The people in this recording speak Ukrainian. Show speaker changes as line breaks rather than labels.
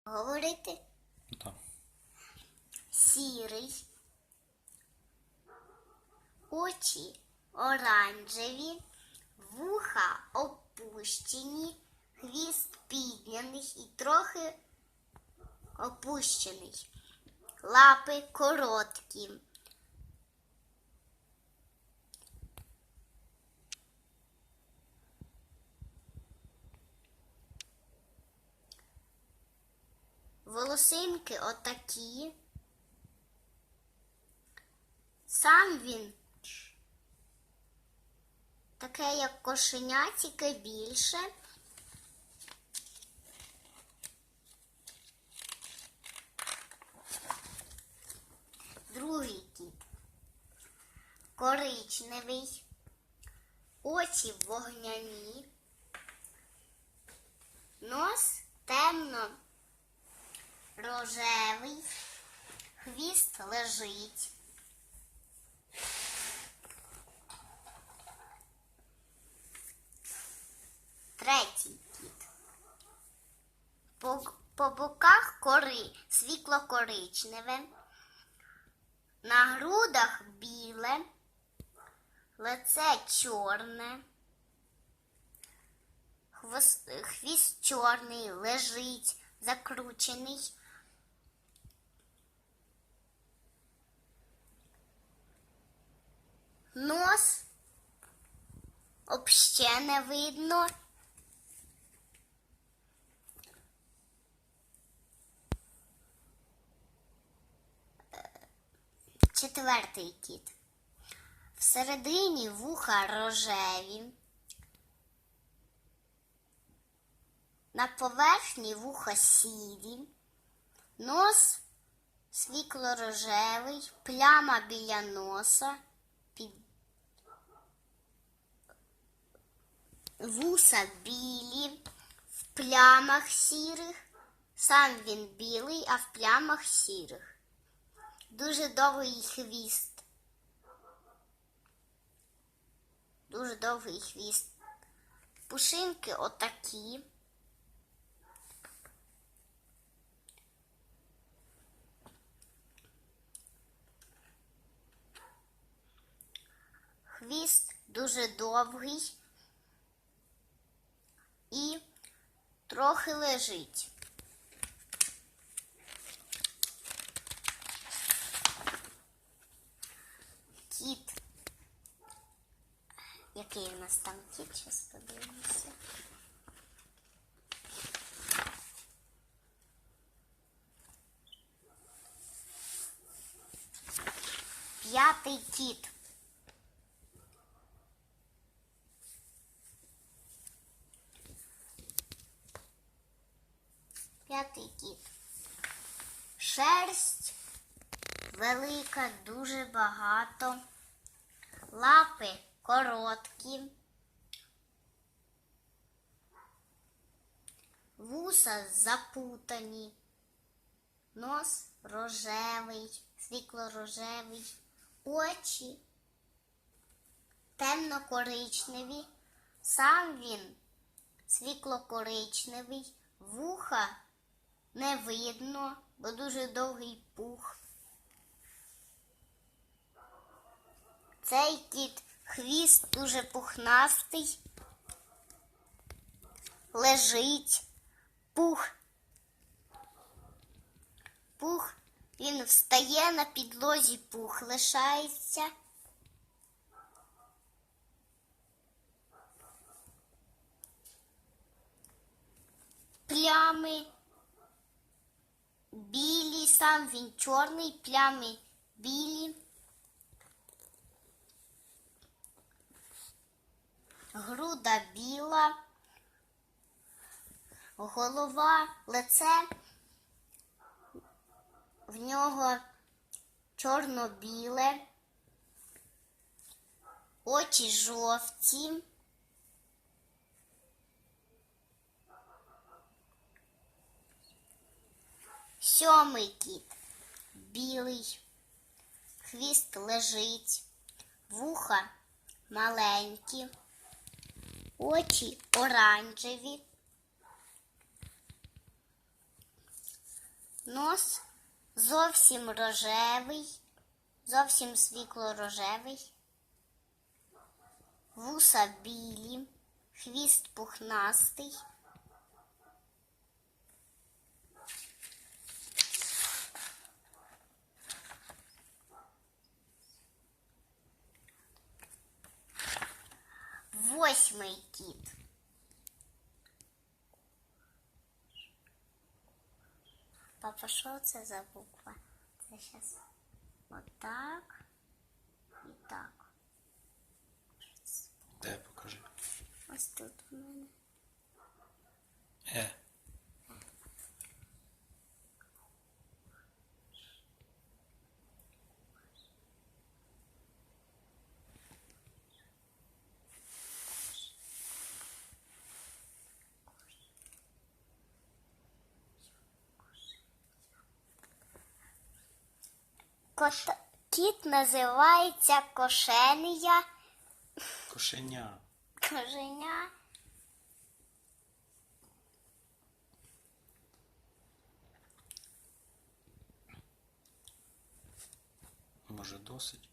Говорити?
Так.
Сірий, очі оранжеві, вуха опущені, хвіст підняний і трохи опущений, лапи короткі. Волосинки отакі. Сам він таке, як кошеня, тільки більше. Другий кіт. Коричневий, очі вогняні, нос темно-рожевий, хвіст лежить. Третій кіт. По боках світло-коричневе, на грудах біле, лице чорне, хвіст чорний, лежить, закручений. Нос взагалі не видно. Четвертий кіт. Всередині вуха рожеві, на поверхні вуха сірі, нос світло-рожевий, пляма біля носа, вуса білі, в плямах сірих, сам він білий, а в плямах сірих. Дуже довгий хвіст. Дуже довгий хвіст. Пушинки отакі. Хвіст дуже довгий і трохи лежить. Кіт. Який у нас там кіт? Зараз подивимося. П'ятий кіт. П'ятий кіт. Шерсть велика, дуже багато. Лапи короткі. Вуса запутані. Нос рожевий, світло-рожевий. Очі темно-коричневі. Сам він світло-коричневий. Вуха не видно, бо дуже довгий пух. Цей кіт хвіст дуже пухнастий, лежить, пух, він встає, на підлозі пух лишається. Плями білі, сам він чорний, плями білі. Груда біла, голова, лице, в нього чорно-біле, очі жовті, сьомий кіт білий, хвіст лежить, вуха маленькі, очі оранжеві, Нос зовсім рожевий, зовсім світло-рожевий. Вуса білі, хвіст пухнастий. Восьмий кіт. Папа, що це за буква? Це зараз отак і так.
Де, покажи.
Ось тут у мене. Кіт називається кошенія.
Кошеня.
Кошеня.
Може, досить?